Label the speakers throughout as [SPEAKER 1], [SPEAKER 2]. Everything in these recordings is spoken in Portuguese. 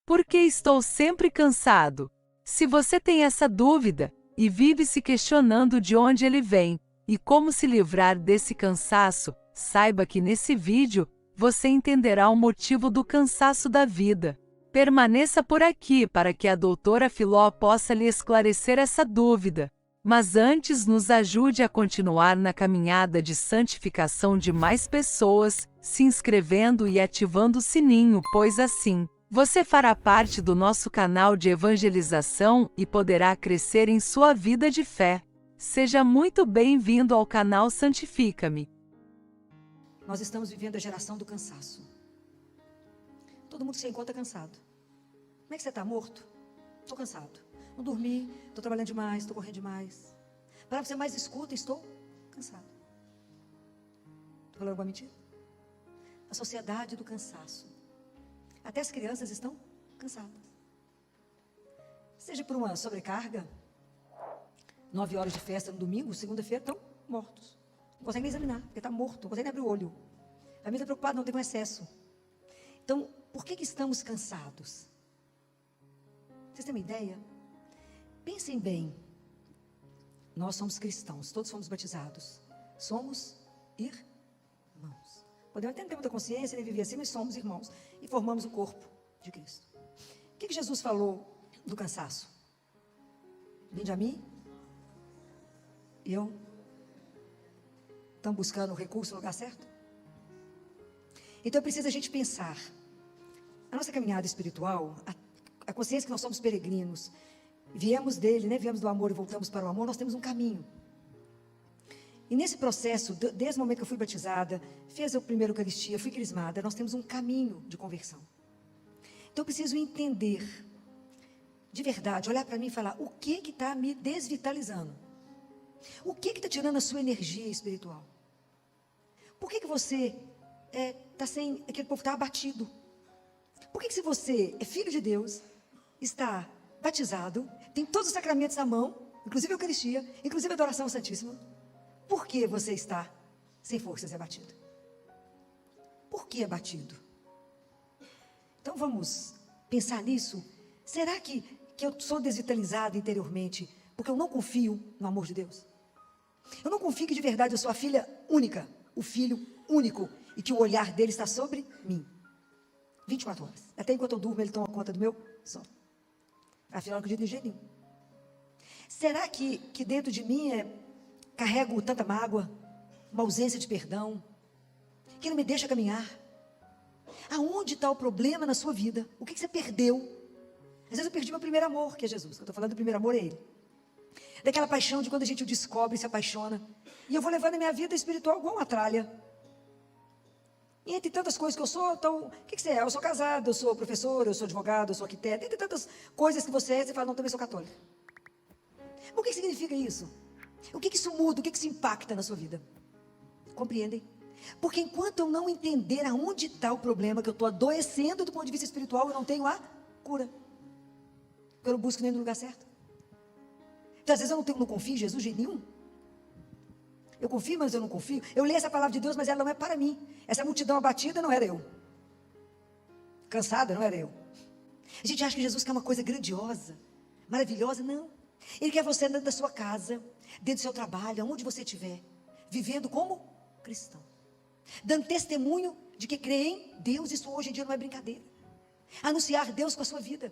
[SPEAKER 1] Por que estou sempre cansado? Se você tem essa dúvida e vive se questionando de onde ele vem e como se livrar desse cansaço, saiba que nesse vídeo você entenderá o motivo do cansaço da vida. Permaneça por aqui para que a doutora Filó possa lhe esclarecer essa dúvida. Mas antes, nos ajude a continuar na caminhada de santificação de mais pessoas, se inscrevendo e ativando o sininho, pois assim você fará parte do nosso canal de evangelização e poderá crescer em sua vida de fé. Seja muito bem-vindo ao canal Santifica-me.
[SPEAKER 2] Nós estamos vivendo a geração do cansaço. Todo mundo se encontra cansado. Como é que você está? Morto? Estou cansado. Não dormi, estou trabalhando demais, estou correndo demais. Para você mais escuta, estou cansado. Estou falando alguma mentira? A sociedade do cansaço. Até as crianças estão cansadas. Seja por uma sobrecarga, 9 horas de festa no domingo, segunda-feira, estão mortos. Não consegue nem examinar, porque está morto, não consegue nem abrir o olho. A família está preocupada, não tem um excesso. Então, por que estamos cansados? Vocês têm uma ideia? Pensem bem. Nós somos cristãos, todos fomos batizados. Somos irmãos. Podemos até não ter muita consciência, nem viver assim, mas somos irmãos. E formamos o corpo de Cristo. O que Jesus falou do cansaço? Vinde a mim. Eu. Estão buscando o recurso no lugar certo? Então precisa a gente pensar. A nossa caminhada espiritual, a consciência que nós somos peregrinos, viemos dele, né? Viemos do amor e voltamos para o amor, nós temos um caminho. E nesse processo, desde o momento que eu fui batizada, fiz a primeira Eucaristia, fui crismada, nós temos um caminho de conversão. Então eu preciso entender, de verdade, olhar para mim e falar, o que está me desvitalizando? O que está tirando a sua energia espiritual? Por que você está sem, aquele povo está abatido? Por que se você é filho de Deus, está batizado, tem todos os sacramentos na mão, inclusive a Eucaristia, inclusive a adoração santíssima, por que você está sem forças e abatido? Por que abatido? Então vamos pensar nisso. Será que eu sou desvitalizado interiormente porque eu não confio no amor de Deus? Eu não confio que de verdade eu sou a filha única, o filho único, e que o olhar dele está sobre mim. 24 horas. Até enquanto eu durmo, ele toma conta do meu sono. Afinal, eu não acredito de jeito nenhum. Será que dentro de mim carrego tanta mágoa, uma ausência de perdão, que não me deixa caminhar? Aonde está o problema na sua vida? O que você perdeu? Às vezes eu perdi meu primeiro amor, que é Jesus. Eu estou falando do primeiro amor, é Ele. Daquela paixão de quando a gente o descobre e se apaixona. E eu vou levando a minha vida espiritual igual uma tralha. E entre tantas coisas que eu sou, então, o que você é? Eu sou casado, eu sou professor, eu sou advogado, eu sou arquiteto. Entre tantas coisas que você é, você fala, não, também sou católico. O que significa isso? O que isso muda? O que isso impacta na sua vida? Compreendem? Porque enquanto eu não entender aonde está o problema, que eu estou adoecendo do ponto de vista espiritual, eu não tenho a cura. Porque eu não busco nem no lugar certo. Então, às vezes eu não confio em Jesus de jeito nenhum. Eu confio, mas eu não confio. Eu leio essa palavra de Deus, mas ela não é para mim. Essa multidão abatida não era eu. Cansada não era eu. A gente acha que Jesus quer uma coisa grandiosa, maravilhosa. Não. Ele quer você dentro da sua casa, dentro do seu trabalho, aonde você estiver, vivendo como cristão. Dando testemunho de que crê em Deus. Isso hoje em dia não é brincadeira. Anunciar Deus com a sua vida.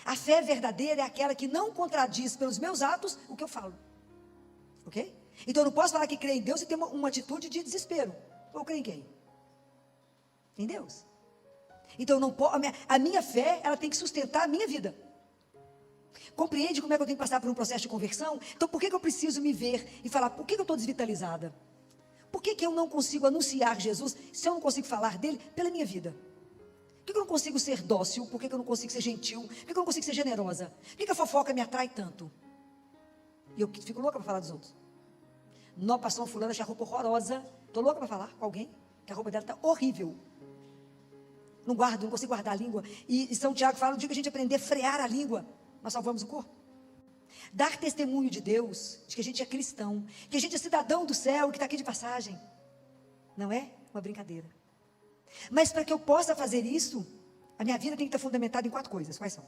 [SPEAKER 2] A fé verdadeira é aquela que não contradiz pelos meus atos o que eu falo. Ok? Então eu não posso falar que creio em Deus e ter uma atitude de desespero. Eu creio em quem? Em Deus. Então eu não posso, a minha fé, ela tem que sustentar a minha vida. Compreende como é que eu tenho que passar por um processo de conversão? Então por que eu preciso me ver e falar, por que eu estou desvitalizada? Por que eu não consigo anunciar Jesus se eu não consigo falar dele pela minha vida? Por que eu não consigo ser dócil? Por que eu não consigo ser gentil? Por que eu não consigo ser generosa? Por que a fofoca me atrai tanto? E eu fico louca para falar dos outros. Não, passou uma fulana, achei a roupa horrorosa. Estou louca para falar com alguém que a roupa dela está horrível. Não guardo, não consigo guardar a língua. E São Tiago fala, no dia que a gente aprender a frear a língua, nós salvamos o corpo. Dar testemunho de Deus, de que a gente é cristão, que a gente é cidadão do céu, que está aqui de passagem. Não é uma brincadeira. Mas para que eu possa fazer isso, A minha vida tem que estar fundamentada em 4 coisas. Quais são?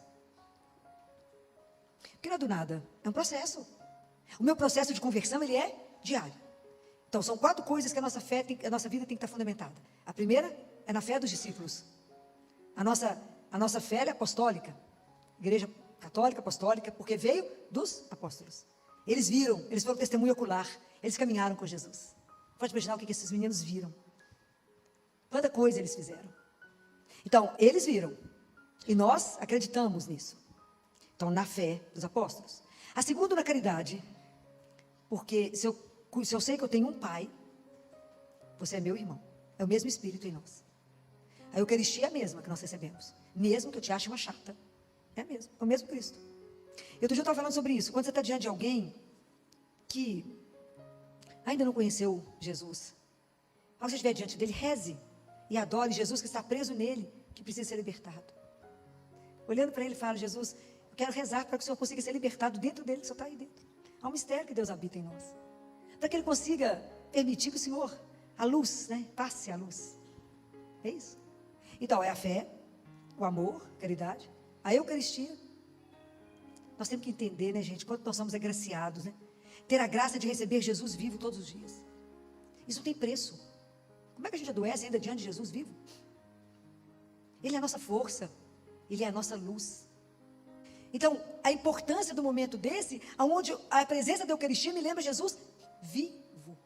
[SPEAKER 2] Porque não é do nada, é um processo. O meu processo de conversão, ele é diário. Então, são 4 coisas que a nossa vida tem que estar fundamentada. A primeira é na fé dos discípulos. A nossa fé é apostólica. Igreja católica, apostólica, porque veio dos apóstolos. Eles viram, eles foram testemunho ocular, eles caminharam com Jesus. Pode imaginar o que esses meninos viram. Quanta coisa eles fizeram. Então, eles viram. E nós acreditamos nisso. Então, na fé dos apóstolos. A segunda, na caridade. Porque se eu sei que eu tenho um pai, você é meu irmão. É o mesmo Espírito em nós. A Eucaristia é a mesma que nós recebemos. Mesmo que eu te ache uma chata. É a mesma. É o mesmo Cristo. Outro dia eu estava falando sobre isso. Quando você está diante de alguém que ainda não conheceu Jesus, ao você estiver diante dele, reze e adore Jesus que está preso nele, que precisa ser libertado. Olhando para ele, fala: Jesus, eu quero rezar para que o Senhor consiga ser libertado dentro dele, que o Senhor está aí dentro. Há um mistério que Deus habita em nós. Para que ele consiga permitir que o Senhor, a luz, passe a luz. É isso. Então, é a fé, o amor, a caridade, a Eucaristia. Nós temos que entender, gente, quanto nós somos agraciados, ter a graça de receber Jesus vivo todos os dias. Isso não tem preço. Como é que a gente adoece ainda diante de Jesus vivo? Ele é a nossa força. Ele é a nossa luz. Então, a importância do momento desse, onde a presença da Eucaristia me lembra Jesus vivo.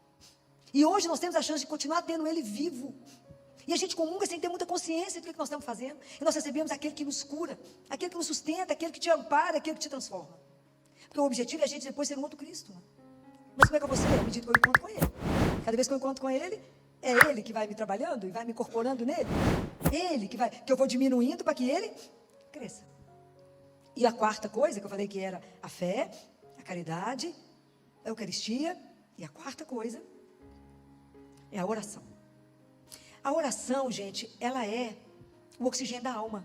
[SPEAKER 2] E hoje nós temos a chance de continuar tendo Ele vivo. E a gente comunga sem ter muita consciência do que nós estamos fazendo. E nós recebemos aquele que nos cura, aquele que nos sustenta, aquele que te ampara, aquele que te transforma. Porque o objetivo é a gente depois ser um outro Cristo. Mas como é que eu vou ser? À medida que eu encontro com Ele. Cada vez que eu encontro com Ele, é Ele que vai me trabalhando e vai me incorporando nele. Ele que eu vou diminuindo para que Ele cresça. E a quarta coisa que eu falei que era a fé, a caridade, a Eucaristia. E a quarta coisa é a oração. A oração, gente, ela é o oxigênio da alma.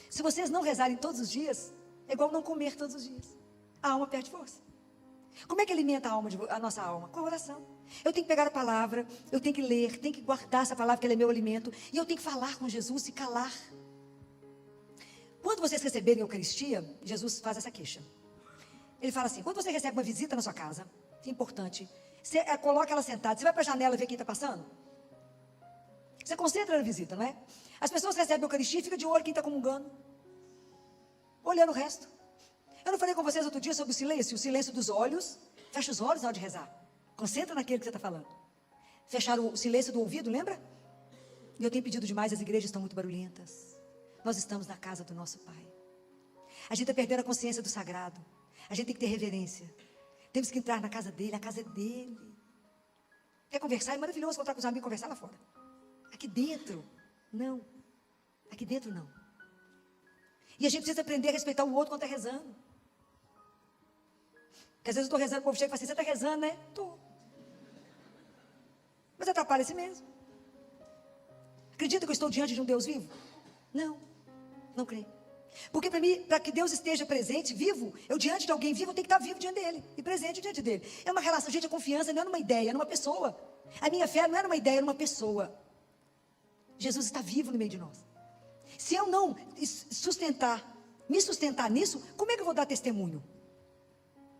[SPEAKER 2] Se vocês não rezarem todos os dias, é igual não comer todos os dias. A alma perde força. Como é que alimenta a nossa alma? Com a oração. Eu tenho que pegar a palavra, eu tenho que ler, tenho que guardar essa palavra que ela é meu alimento, e eu tenho que falar com Jesus e calar. Quando vocês receberem a Eucaristia, Jesus faz essa queixa. Ele fala assim: quando você recebe uma visita na sua casa, que é importante, você coloca ela sentada, você vai para a janela ver quem está passando? Você concentra na visita, não é? As pessoas recebem a Eucaristia e ficam de olho quem está comungando, olhando o resto. Eu não falei com vocês outro dia sobre o silêncio dos olhos. Fecha os olhos na hora de rezar. Concentra naquele que você está falando. Fechar o silêncio do ouvido, lembra? E eu tenho pedido demais, as igrejas estão muito barulhentas. Nós estamos na casa do nosso Pai. A gente está perdendo a consciência do sagrado. A gente tem que ter reverência. Temos que entrar na casa dele, a casa é dele. Quer conversar? É maravilhoso encontrar com os amigos e conversar lá fora. Aqui dentro, não. Aqui dentro, não. E a gente precisa aprender a respeitar o outro quando está rezando. Porque às vezes eu estou rezando, o povo chega e fala assim: você está rezando, né? Estou. Mas atrapalha a si mesmo. Acredita que eu estou diante de um Deus vivo? Não, não creio. Porque para mim, para que Deus esteja presente, vivo, eu diante de alguém vivo, eu tenho que estar vivo diante dele. E presente diante dele. É uma relação, gente, a confiança não é numa ideia, é numa pessoa. A minha fé não é numa ideia, é numa pessoa. Jesus está vivo no meio de nós. Se eu não me sustentar nisso, como é que eu vou dar testemunho?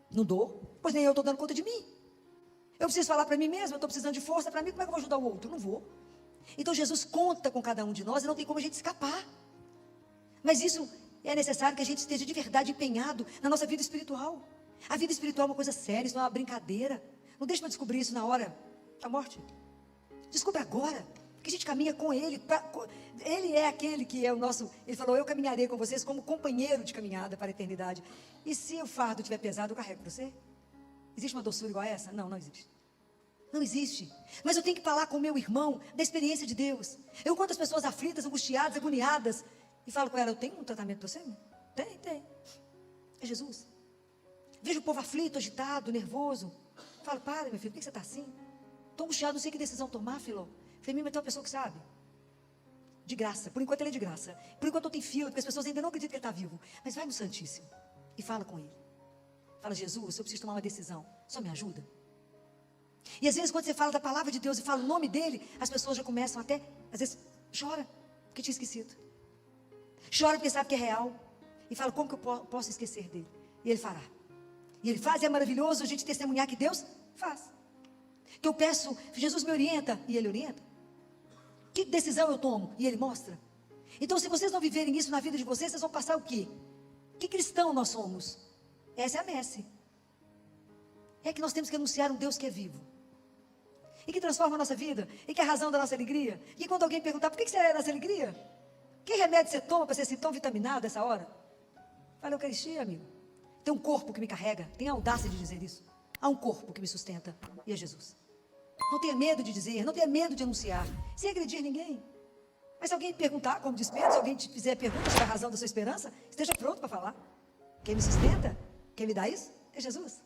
[SPEAKER 2] Não dou, pois nem eu estou dando conta de mim. Eu preciso falar para mim mesmo, eu estou precisando de força para mim, como é que eu vou ajudar o outro? Não vou. Então Jesus conta com cada um de nós e não tem como a gente escapar. Mas isso é necessário que a gente esteja de verdade empenhado na nossa vida espiritual. A vida espiritual é uma coisa séria, isso não é uma brincadeira. Não deixe para descobrir isso na hora da morte. Descubra agora. Que a gente caminha com Ele. Ele é aquele que é o nosso... Ele falou: eu caminharei com vocês como companheiro de caminhada para a eternidade. E se o fardo estiver pesado, eu carrego para você? Existe uma doçura igual a essa? Não, não existe. Não existe. Mas eu tenho que falar com o meu irmão da experiência de Deus. Eu encontro as pessoas aflitas, angustiadas, agoniadas, e falo com ela: eu tenho um tratamento para você? Tem. É Jesus. Vejo o povo aflito, agitado, nervoso. Falo: para, meu filho, por que você está assim? Estou angustiado, não sei que decisão tomar, filho. Falei: mas tem uma pessoa que sabe. De graça. Por enquanto ele é de graça. Por enquanto eu tenho fila, porque as pessoas ainda não acreditam que ele está vivo. Mas vai no Santíssimo e fala com ele. Fala: Jesus, eu preciso tomar uma decisão. Só me ajuda. E às vezes quando você fala da palavra de Deus e fala o nome dele, as pessoas já começam até, às vezes, chora, porque tinha esquecido. chora porque sabe que é real, e fala, como que eu posso esquecer dele? E ele fará. E ele faz, e é maravilhoso a gente testemunhar que Deus faz. Que eu peço, Jesus me orienta, e ele orienta. Que decisão eu tomo? E ele mostra. Então, se vocês não viverem isso na vida de vocês, vocês vão passar o quê? Que cristão nós somos? Essa é a messe. É que nós temos que anunciar um Deus que é vivo. E que transforma a nossa vida. E que é a razão da nossa alegria. E quando alguém perguntar, por que você é nessa alegria? Que remédio você toma para ser assim tão vitaminado essa hora? Fala, Eucaristia, amigo. Tem um corpo que me carrega. Tem a audácia de dizer isso. Há um corpo que me sustenta. E é Jesus. Não tenha medo de dizer. Não tenha medo de anunciar. Sem agredir ninguém. Mas se alguém perguntar, como diz Pedro, se alguém te fizer pergunta sobre a razão da sua esperança, esteja pronto para falar. Quem me sustenta, quem me dá isso, é Jesus.